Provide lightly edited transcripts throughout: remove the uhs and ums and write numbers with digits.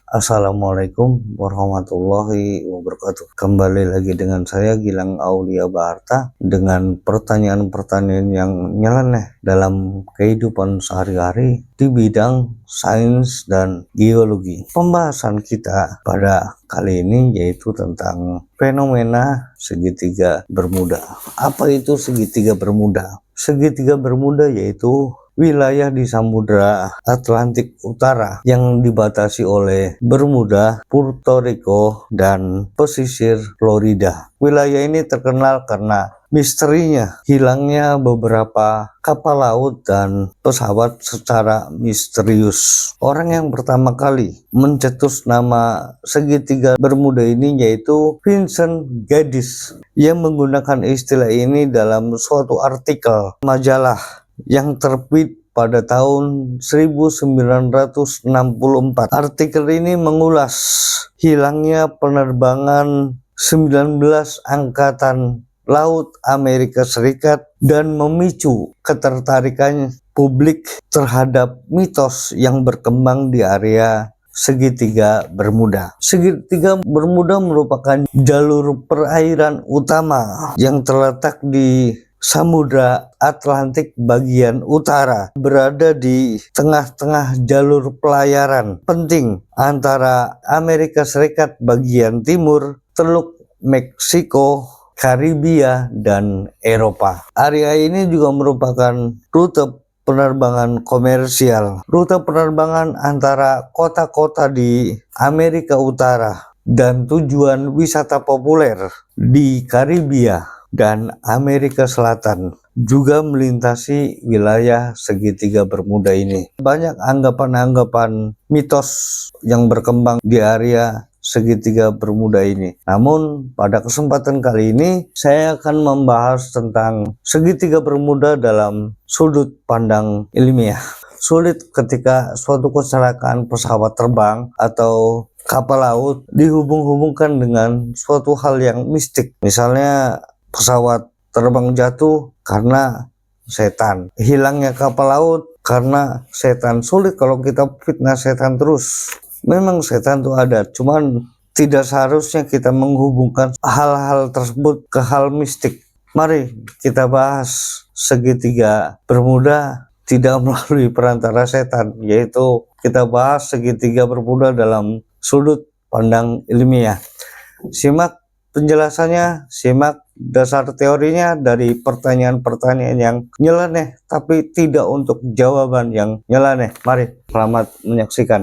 Assalamualaikum warahmatullahi wabarakatuh. Kembali lagi dengan saya Gilang Aulia Baharta dengan pertanyaan-pertanyaan yang nyeleneh dalam kehidupan sehari-hari di bidang sains dan geologi. Pembahasan kita pada kali ini yaitu tentang fenomena segitiga Bermuda. Apa itu segitiga Bermuda? Segitiga Bermuda yaitu wilayah di Samudra Atlantik Utara yang dibatasi oleh Bermuda, Puerto Rico, dan pesisir Florida. Wilayah ini terkenal karena misterinya hilangnya beberapa kapal laut dan pesawat secara misterius. Orang yang pertama kali mencetus nama segitiga Bermuda ini yaitu Vincent Gaddis yang menggunakan istilah ini dalam suatu artikel majalah yang terbit pada tahun 1964. Artikel ini mengulas hilangnya penerbangan 19 Angkatan Laut Amerika Serikat dan memicu ketertarikan publik terhadap mitos yang berkembang di area segitiga Bermuda. Segitiga Bermuda merupakan jalur perairan utama yang terletak di Samudra Atlantik bagian utara, berada di tengah-tengah jalur pelayaran penting antara Amerika Serikat bagian timur, Teluk Meksiko, Karibia, dan Eropa. Area ini juga merupakan rute penerbangan komersial, rute penerbangan antara kota-kota di Amerika Utara dan tujuan wisata populer di Karibia dan Amerika Selatan, juga melintasi wilayah segitiga Bermuda ini. Banyak anggapan-anggapan mitos yang berkembang di area segitiga Bermuda ini. Namun pada kesempatan kali ini saya akan membahas tentang segitiga Bermuda dalam sudut pandang ilmiah. Sulit ketika suatu kecelakaan pesawat terbang atau kapal laut dihubung-hubungkan dengan suatu hal yang mistik. Misalnya pesawat terbang jatuh karena setan, hilangnya kapal laut karena setan. Sulit kalau kita fitnah setan terus. Memang setan itu ada, cuman tidak seharusnya kita menghubungkan hal-hal tersebut ke hal mistik. Mari kita bahas segitiga Bermuda tidak melalui perantara setan, yaitu kita bahas segitiga Bermuda dalam sudut pandang ilmiah. Simak penjelasannya, simak dasar teorinya dari pertanyaan-pertanyaan yang nyeleneh tapi tidak untuk jawaban yang nyeleneh. Mari, selamat menyaksikan.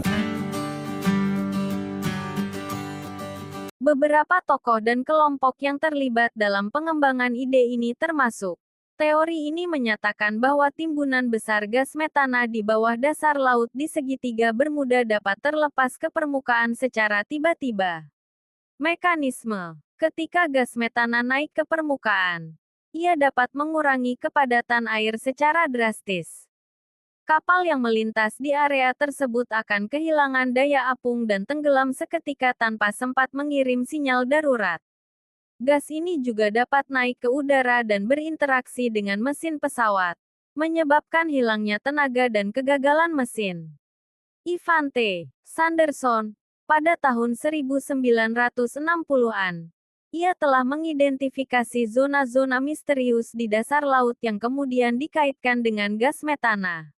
Beberapa tokoh dan kelompok yang terlibat dalam pengembangan ide ini termasuk. Teori ini menyatakan bahwa timbunan besar gas metana di bawah dasar laut di segitiga Bermuda dapat terlepas ke permukaan secara tiba-tiba. Mekanisme: ketika gas metana naik ke permukaan, ia dapat mengurangi kepadatan air secara drastis. Kapal yang melintas di area tersebut akan kehilangan daya apung dan tenggelam seketika tanpa sempat mengirim sinyal darurat. Gas ini juga dapat naik ke udara dan berinteraksi dengan mesin pesawat, menyebabkan hilangnya tenaga dan kegagalan mesin. Ivan T. Sanderson, pada tahun 1960-an, ia telah mengidentifikasi zona-zona misterius di dasar laut yang kemudian dikaitkan dengan gas metana.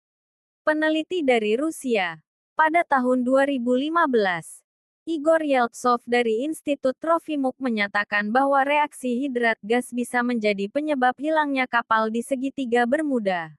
Peneliti dari Rusia, pada tahun 2015, Igor Yeltsov dari Institut Trofimuk menyatakan bahwa reaksi hidrat gas bisa menjadi penyebab hilangnya kapal di segitiga Bermuda.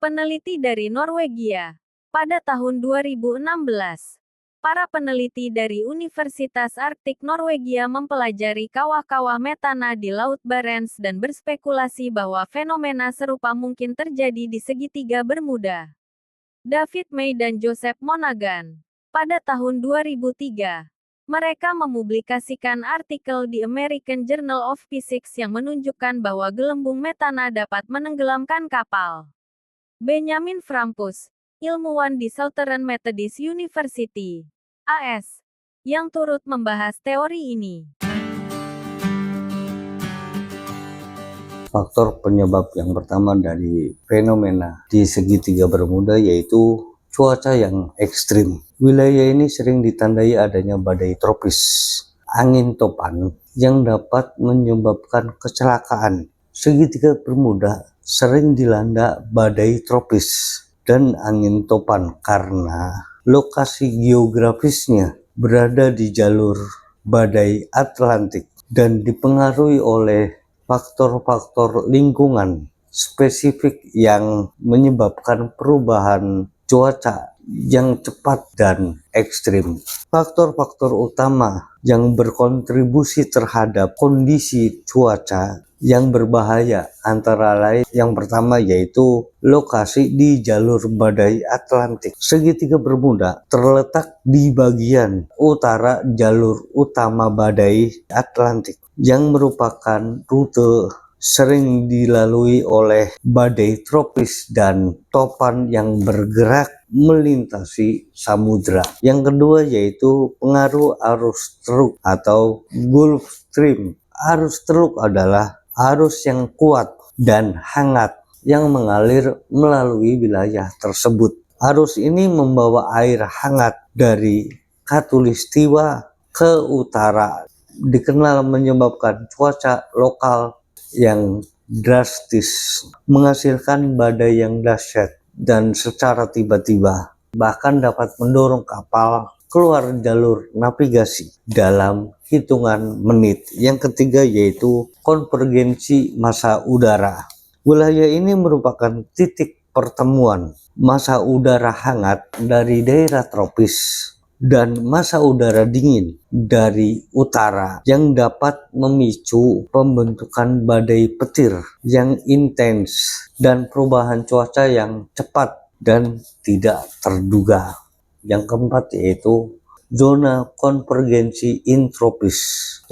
Peneliti dari Norwegia, pada tahun 2016, para peneliti dari Universitas Arktik Norwegia mempelajari kawah-kawah metana di Laut Barents dan berspekulasi bahwa fenomena serupa mungkin terjadi di segitiga Bermuda. David May dan Joseph Monaghan, pada tahun 2003, mereka mempublikasikan artikel di American Journal of Physics yang menunjukkan bahwa gelembung metana dapat menenggelamkan kapal. Benjamin Frampus, ilmuwan di Southern Methodist University, AS, yang turut membahas teori ini. Faktor penyebab yang pertama dari fenomena di segitiga Bermuda yaitu cuaca yang ekstrim. Wilayah ini sering ditandai adanya badai tropis, angin topan yang dapat menyebabkan kecelakaan. Segitiga Bermuda sering dilanda badai tropis dan angin topan karena lokasi geografisnya berada di jalur badai Atlantik dan dipengaruhi oleh faktor-faktor lingkungan spesifik yang menyebabkan perubahan cuaca yang cepat dan ekstrim. Faktor-faktor utama yang berkontribusi terhadap kondisi cuaca yang berbahaya antara lain yang pertama yaitu lokasi di jalur badai Atlantik. Segitiga Bermuda terletak di bagian utara jalur utama badai Atlantik yang merupakan rute sering dilalui oleh badai tropis dan topan yang bergerak melintasi samudra. Yang kedua yaitu pengaruh arus teluk atau Gulf Stream. Arus teluk adalah arus yang kuat dan hangat yang mengalir melalui wilayah tersebut. Arus ini membawa air hangat dari Khatulistiwa ke utara, dikenal menyebabkan cuaca lokal yang drastis, menghasilkan badai yang dahsyat dan secara tiba-tiba, bahkan dapat mendorong kapal keluar jalur navigasi dalam hitungan menit. Yang ketiga yaitu konvergensi massa udara. Wilayah ini merupakan titik pertemuan massa udara hangat dari daerah tropis dan massa udara dingin dari utara yang dapat memicu pembentukan badai petir yang intens dan perubahan cuaca yang cepat dan tidak terduga. Yang keempat yaitu zona konvergensi intropis.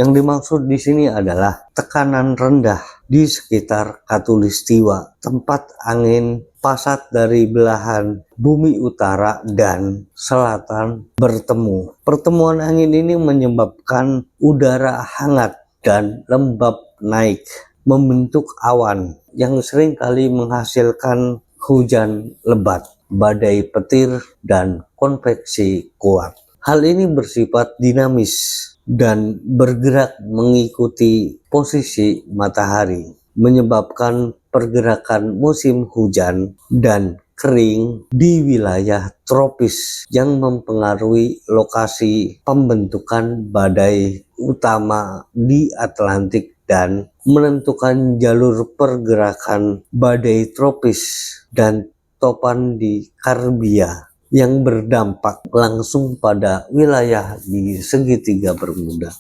Yang dimaksud di sini adalah tekanan rendah di sekitar Khatulistiwa, tempat angin pasat dari belahan bumi utara dan selatan bertemu. Pertemuan angin ini menyebabkan udara hangat dan lembab naik, membentuk awan yang seringkali menghasilkan hujan lebat, badai petir, dan konveksi kuat. Hal ini bersifat dinamis dan bergerak mengikuti posisi matahari, menyebabkan pergerakan musim hujan dan kering di wilayah tropis yang mempengaruhi lokasi pembentukan badai utama di Atlantik dan menentukan jalur pergerakan badai tropis dan topan di Karibia yang berdampak langsung pada wilayah di segitiga Bermuda.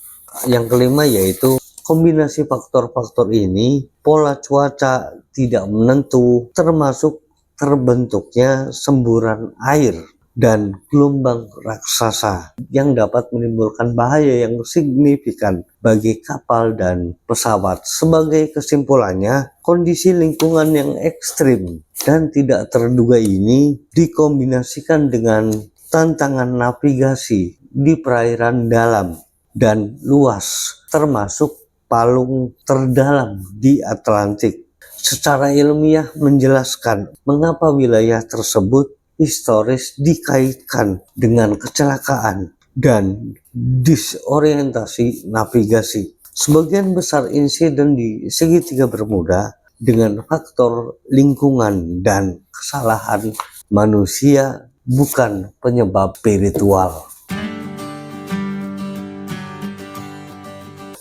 Yang kelima yaitu kombinasi faktor-faktor ini, pola cuaca tidak menentu, termasuk terbentuknya semburan air dan gelombang raksasa yang dapat menimbulkan bahaya yang signifikan bagi kapal dan pesawat. Sebagai kesimpulannya, kondisi lingkungan yang ekstrim dan tidak terduga ini dikombinasikan dengan tantangan navigasi di perairan dalam dan luas, termasuk palung terdalam di Atlantik. Secara ilmiah menjelaskan mengapa wilayah tersebut historis dikaitkan dengan kecelakaan dan disorientasi navigasi. Sebagian besar insiden di segitiga Bermuda dengan faktor lingkungan dan kesalahan manusia, bukan penyebab spiritual.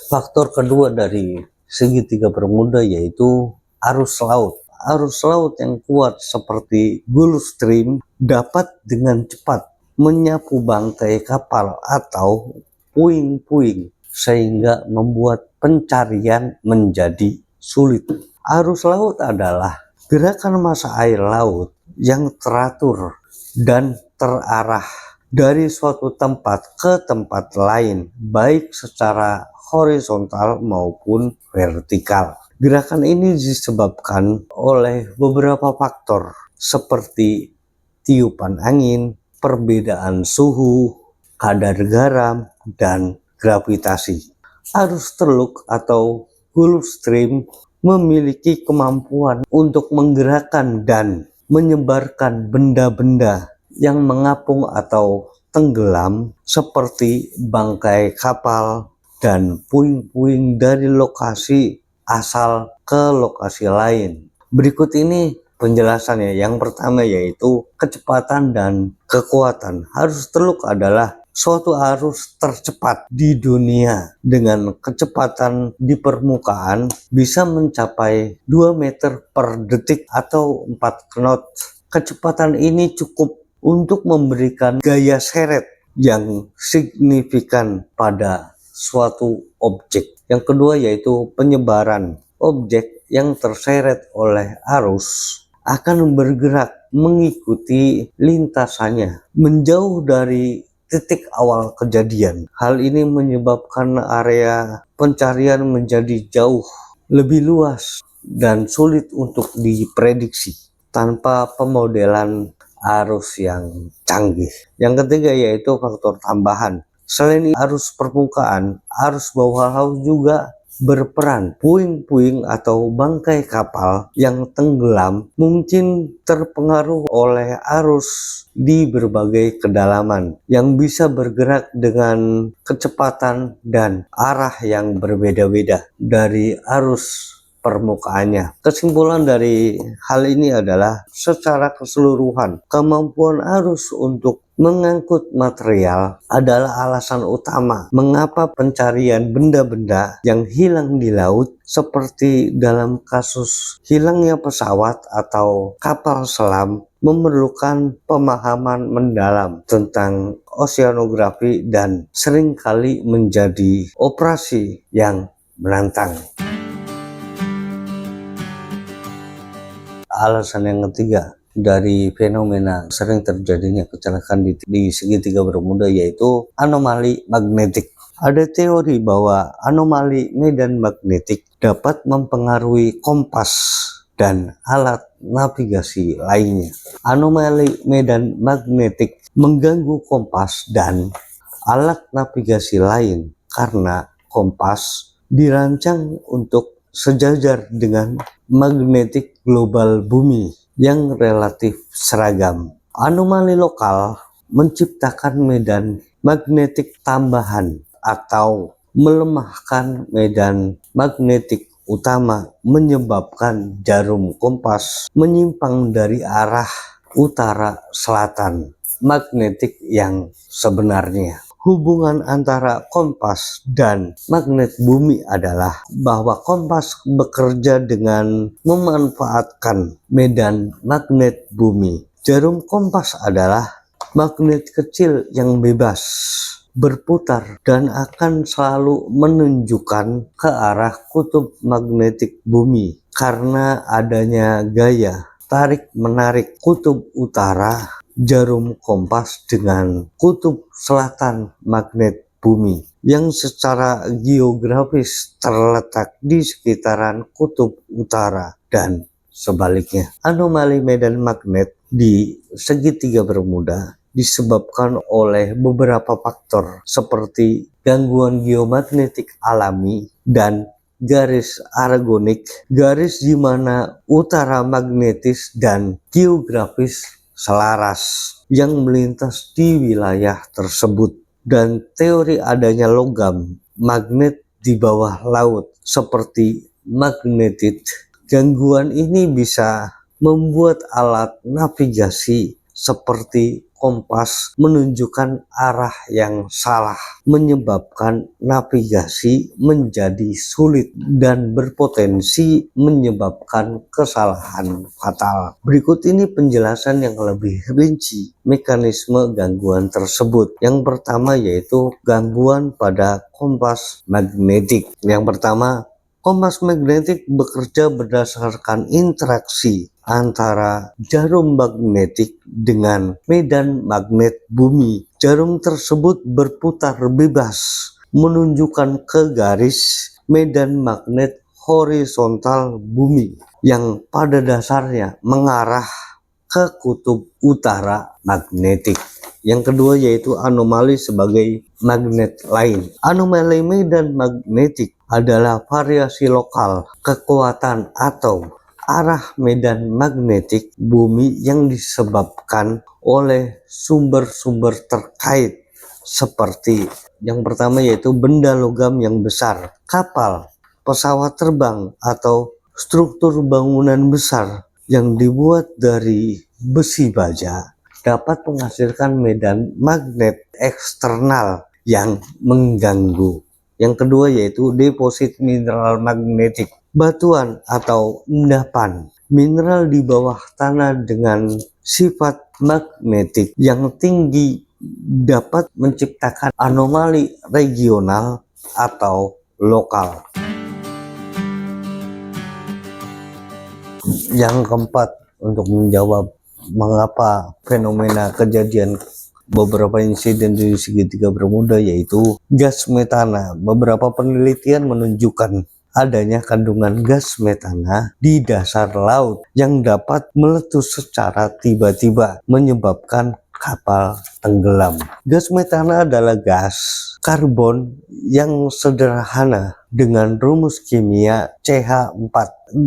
Faktor kedua dari segitiga Bermuda yaitu arus laut. Arus laut yang kuat seperti Gulf Stream dapat dengan cepat menyapu bangkai kapal atau puing-puing sehingga membuat pencarian menjadi sulit. Arus laut adalah gerakan massa air laut yang teratur dan terarah dari suatu tempat ke tempat lain, baik secara horizontal maupun vertikal. Gerakan ini disebabkan oleh beberapa faktor seperti tiupan angin, perbedaan suhu, kadar garam, dan gravitasi. Arus teluk atau Gulf Stream memiliki kemampuan untuk menggerakkan dan menyebarkan benda-benda yang mengapung atau tenggelam seperti bangkai kapal dan puing-puing dari lokasi asal ke lokasi lain. Berikut ini penjelasannya. Yang pertama yaitu kecepatan dan kekuatan. Arus teluk adalah suatu arus tercepat di dunia dengan kecepatan di permukaan bisa mencapai 2 meter per detik atau 4 knot. Kecepatan ini cukup untuk memberikan gaya seret yang signifikan pada suatu objek. Yang kedua yaitu penyebaran. Objek yang terseret oleh arus akan bergerak mengikuti lintasannya menjauh dari titik awal kejadian. Hal ini menyebabkan area pencarian menjadi jauh lebih luas dan sulit untuk diprediksi tanpa pemodelan arus yang canggih. Yang ketiga yaitu faktor tambahan. Selain arus permukaan, arus bawah laut juga berperan. Puing-puing atau bangkai kapal yang tenggelam mungkin terpengaruh oleh arus di berbagai kedalaman yang bisa bergerak dengan kecepatan dan arah yang berbeda-beda dari arus permukaannya. Kesimpulan dari hal ini adalah secara keseluruhan kemampuan arus untuk mengangkut material adalah alasan utama mengapa pencarian benda-benda yang hilang di laut seperti dalam kasus hilangnya pesawat atau kapal selam memerlukan pemahaman mendalam tentang oseanografi dan seringkali menjadi operasi yang menantang. Alasan yang ketiga dari fenomena sering terjadinya kecelakaan di segitiga Bermuda yaitu anomali magnetik. Ada teori bahwa anomali medan magnetik dapat mempengaruhi kompas dan alat navigasi lainnya. Anomali medan magnetik mengganggu kompas dan alat navigasi lain karena kompas dirancang untuk sejajar dengan magnetik global bumi yang relatif seragam. Anomali lokal menciptakan medan magnetik tambahan atau melemahkan medan magnetik utama, menyebabkan jarum kompas menyimpang dari arah utara selatan magnetik yang sebenarnya. Hubungan antara kompas dan magnet bumi adalah bahwa kompas bekerja dengan memanfaatkan medan magnet bumi. Jarum kompas adalah magnet kecil yang bebas berputar dan akan selalu menunjukkan ke arah kutub magnetik bumi karena adanya gaya tarik-menarik kutub utara jarum kompas dengan kutub selatan magnet bumi yang secara geografis terletak di sekitaran kutub utara dan sebaliknya. Anomali medan magnet di segitiga Bermuda disebabkan oleh beberapa faktor seperti gangguan geomagnetik alami dan garis aragonik, garis di mana utara magnetis dan geografis selaras yang melintas di wilayah tersebut, dan teori adanya logam magnet di bawah laut seperti magnetit. Gangguan ini bisa membuat alat navigasi seperti kompas menunjukkan arah yang salah, menyebabkan navigasi menjadi sulit dan berpotensi menyebabkan kesalahan fatal. Berikut ini penjelasan yang lebih rinci mekanisme gangguan tersebut. Yang pertama yaitu gangguan pada kompas magnetik. Yang pertama, kompas magnetik bekerja berdasarkan interaksi antara jarum magnetik dengan medan magnet bumi. Jarum tersebut berputar bebas menunjukkan ke garis medan magnet horizontal bumi yang pada dasarnya mengarah ke kutub utara magnetik. Yang kedua yaitu anomali sebagai magnet lain. Anomali medan magnetik adalah variasi lokal kekuatan atau arah medan magnetik bumi yang disebabkan oleh sumber-sumber terkait seperti yang pertama yaitu benda logam yang besar, kapal, pesawat terbang, atau struktur bangunan besar yang dibuat dari besi baja dapat menghasilkan medan magnet eksternal yang mengganggu. Yang kedua yaitu deposit mineral magnetik, batuan atau endapan mineral di bawah tanah dengan sifat magnetik yang tinggi dapat menciptakan anomali regional atau lokal. Yang keempat, untuk menjawab mengapa fenomena kejadian beberapa insiden di segitiga Bermuda yaitu gas metana. Beberapa penelitian menunjukkan adanya kandungan gas metana di dasar laut yang dapat meletus secara tiba-tiba menyebabkan kapal tenggelam. Gas metana adalah gas karbon yang sederhana dengan rumus kimia CH4.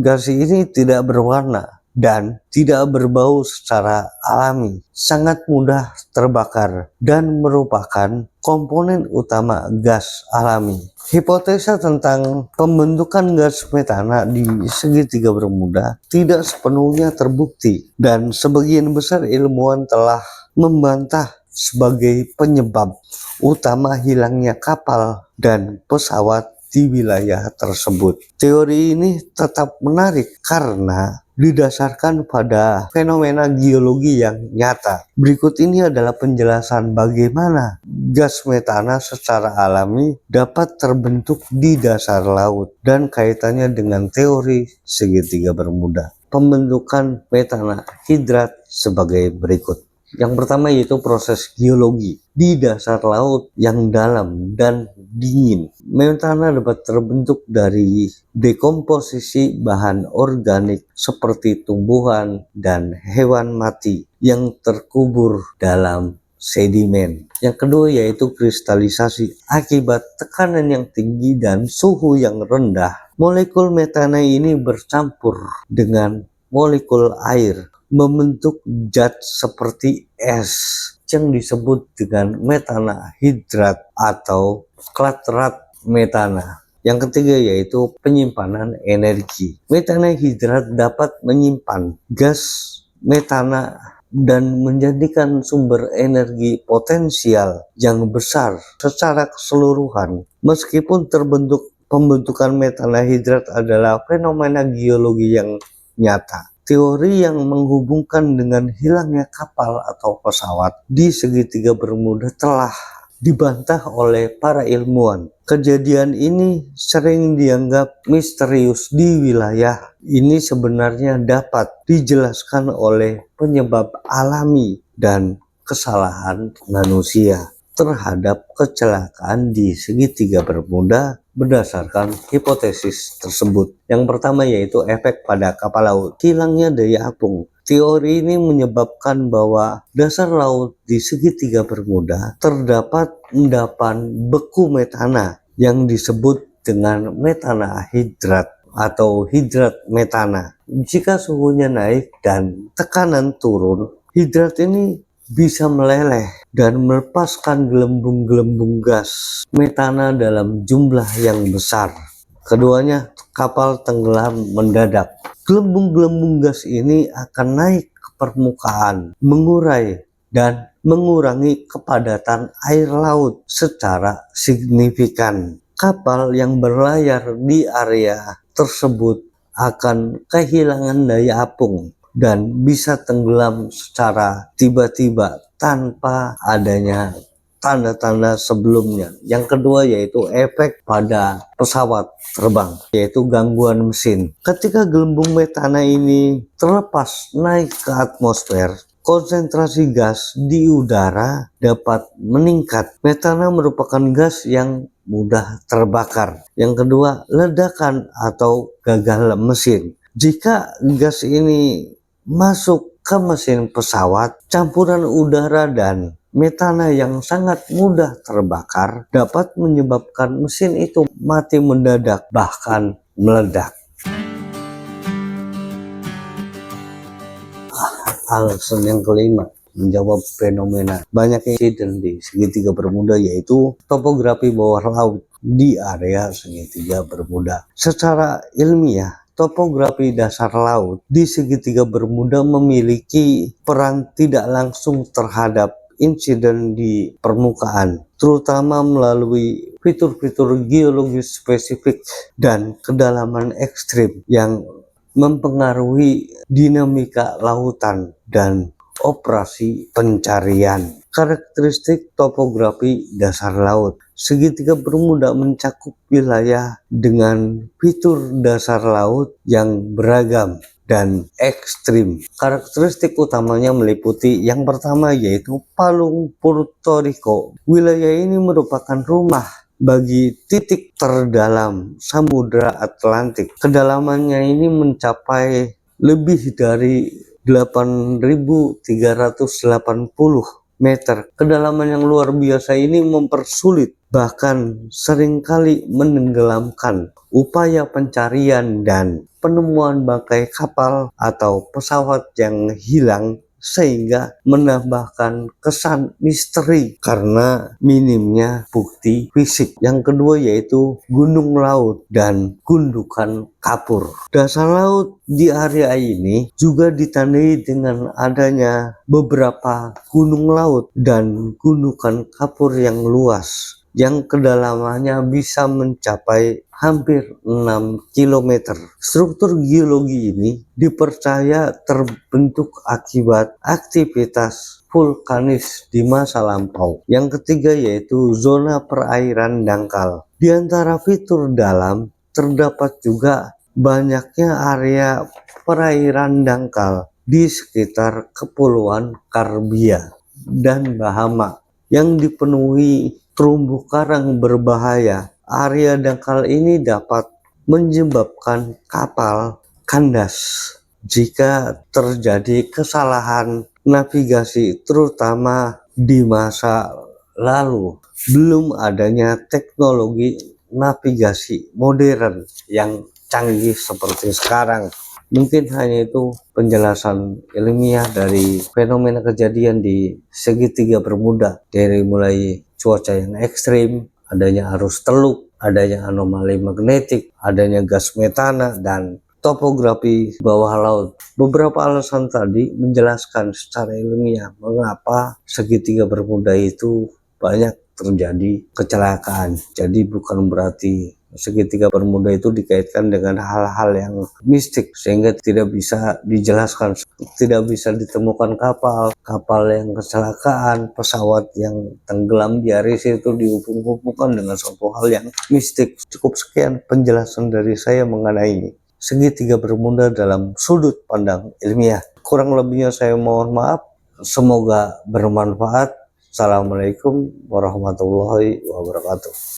Gas ini tidak berwarna dan tidak berbau secara alami, sangat mudah terbakar, dan merupakan komponen utama gas alami. Hipotesa tentang pembentukan gas metana di segitiga Bermuda tidak sepenuhnya terbukti, dan sebagian besar ilmuwan telah membantah sebagai penyebab utama hilangnya kapal dan pesawat di wilayah tersebut. Teori ini tetap menarik karena didasarkan pada fenomena geologi yang nyata. Berikut ini adalah penjelasan bagaimana gas metana secara alami dapat terbentuk di dasar laut dan kaitannya dengan teori segitiga Bermuda. Pembentukan metana hidrat sebagai berikut. Yang pertama yaitu proses geologi di dasar laut yang dalam dan dingin. Metana dapat terbentuk dari dekomposisi bahan organik seperti tumbuhan dan hewan mati yang terkubur dalam sedimen. Yang kedua yaitu kristalisasi. Akibat tekanan yang tinggi dan suhu yang rendah, molekul metana ini bercampur dengan molekul air membentuk zat seperti es yang disebut dengan metana hidrat atau klatrat metana. Yang ketiga yaitu penyimpanan energi. Metana hidrat dapat menyimpan gas metana dan menjadikan sumber energi potensial yang besar secara keseluruhan. Meskipun pembentukan metana hidrat adalah fenomena geologi yang nyata, teori yang menghubungkan dengan hilangnya kapal atau pesawat di segitiga Bermuda telah dibantah oleh para ilmuwan. Kejadian ini sering dianggap misterius di wilayah ini, sebenarnya dapat dijelaskan oleh penyebab alami dan kesalahan manusia terhadap kecelakaan di segitiga Bermuda berdasarkan hipotesis tersebut. Yang pertama yaitu efek pada kapal laut, hilangnya daya apung. Teori ini menyebabkan bahwa dasar laut di segitiga Bermuda terdapat endapan beku metana yang disebut dengan metana hidrat atau hidrat metana. Jika suhunya naik dan tekanan turun, hidrat ini bisa meleleh dan melepaskan gelembung-gelembung gas metana dalam jumlah yang besar. Keduanya, kapal tenggelam mendadak. Gelembung-gelembung gas ini akan naik ke permukaan, mengurai dan mengurangi kepadatan air laut secara signifikan. Kapal yang berlayar di area tersebut akan kehilangan daya apung dan bisa tenggelam secara tiba-tiba tanpa adanya tanda-tanda sebelumnya. Yang kedua yaitu efek pada pesawat terbang, yaitu gangguan mesin. Ketika gelembung metana ini terlepas naik ke atmosfer, konsentrasi gas di udara dapat meningkat. Metana merupakan gas yang mudah terbakar. Yang kedua, ledakan atau gagal mesin. Jika gas ini masuk ke mesin pesawat, campuran udara dan metana yang sangat mudah terbakar dapat menyebabkan mesin itu mati mendadak, bahkan meledak. Alasan yang kelima, menjawab fenomena banyak insiden di segitiga Bermuda, yaitu topografi bawah laut di area segitiga Bermuda. Secara ilmiah, topografi dasar laut di segitiga Bermuda memiliki peran tidak langsung terhadap insiden di permukaan, terutama melalui fitur-fitur geologis spesifik dan kedalaman ekstrim yang mempengaruhi dinamika lautan dan operasi pencarian. Karakteristik topografi dasar laut. Segitiga Bermuda mencakup wilayah dengan fitur dasar laut yang beragam dan ekstrim. Karakteristik utamanya meliputi yang pertama, yaitu palung Puerto Rico. Wilayah ini merupakan rumah bagi titik terdalam Samudra Atlantik. Kedalamannya ini mencapai lebih dari 8.380 meter. Kedalaman yang luar biasa ini mempersulit, bahkan seringkali menenggelamkan upaya pencarian dan penemuan bangkai kapal atau pesawat yang hilang, sehingga menambahkan kesan misteri karena minimnya bukti fisik. Yang kedua yaitu gunung laut dan gundukan kapur. Dasar laut di area ini juga ditandai dengan adanya beberapa gunung laut dan gundukan kapur yang luas, yang kedalamannya bisa mencapai hampir 6 km. Struktur geologi ini dipercaya terbentuk akibat aktivitas vulkanis di masa lampau. Yang ketiga yaitu zona perairan dangkal. Di antara fitur dalam terdapat juga banyaknya area perairan dangkal di sekitar Kepulauan Karbia dan Bahama yang dipenuhi terumbu karang berbahaya. Area dangkal ini dapat menyebabkan kapal kandas jika terjadi kesalahan navigasi, terutama di masa lalu. Belum adanya teknologi navigasi modern yang canggih seperti sekarang. Mungkin hanya itu penjelasan ilmiah dari fenomena kejadian di segitiga Bermuda, dari mulai cuaca yang ekstrim, adanya arus teluk, adanya anomali magnetik, adanya gas metana, dan topografi bawah laut. Beberapa alasan tadi menjelaskan secara ilmiah mengapa segitiga Bermuda itu banyak terjadi kecelakaan. Jadi bukan berarti segitiga Bermuda itu dikaitkan dengan hal-hal yang mistik sehingga tidak bisa dijelaskan, tidak bisa ditemukan kapal yang kecelakaan, pesawat yang tenggelam di area itu dihubung-hubungkan dengan suatu hal yang mistik. Cukup sekian penjelasan dari saya mengenai segitiga Bermuda dalam sudut pandang ilmiah. Kurang lebihnya saya mohon maaf, semoga bermanfaat. Assalamualaikum warahmatullahi wabarakatuh.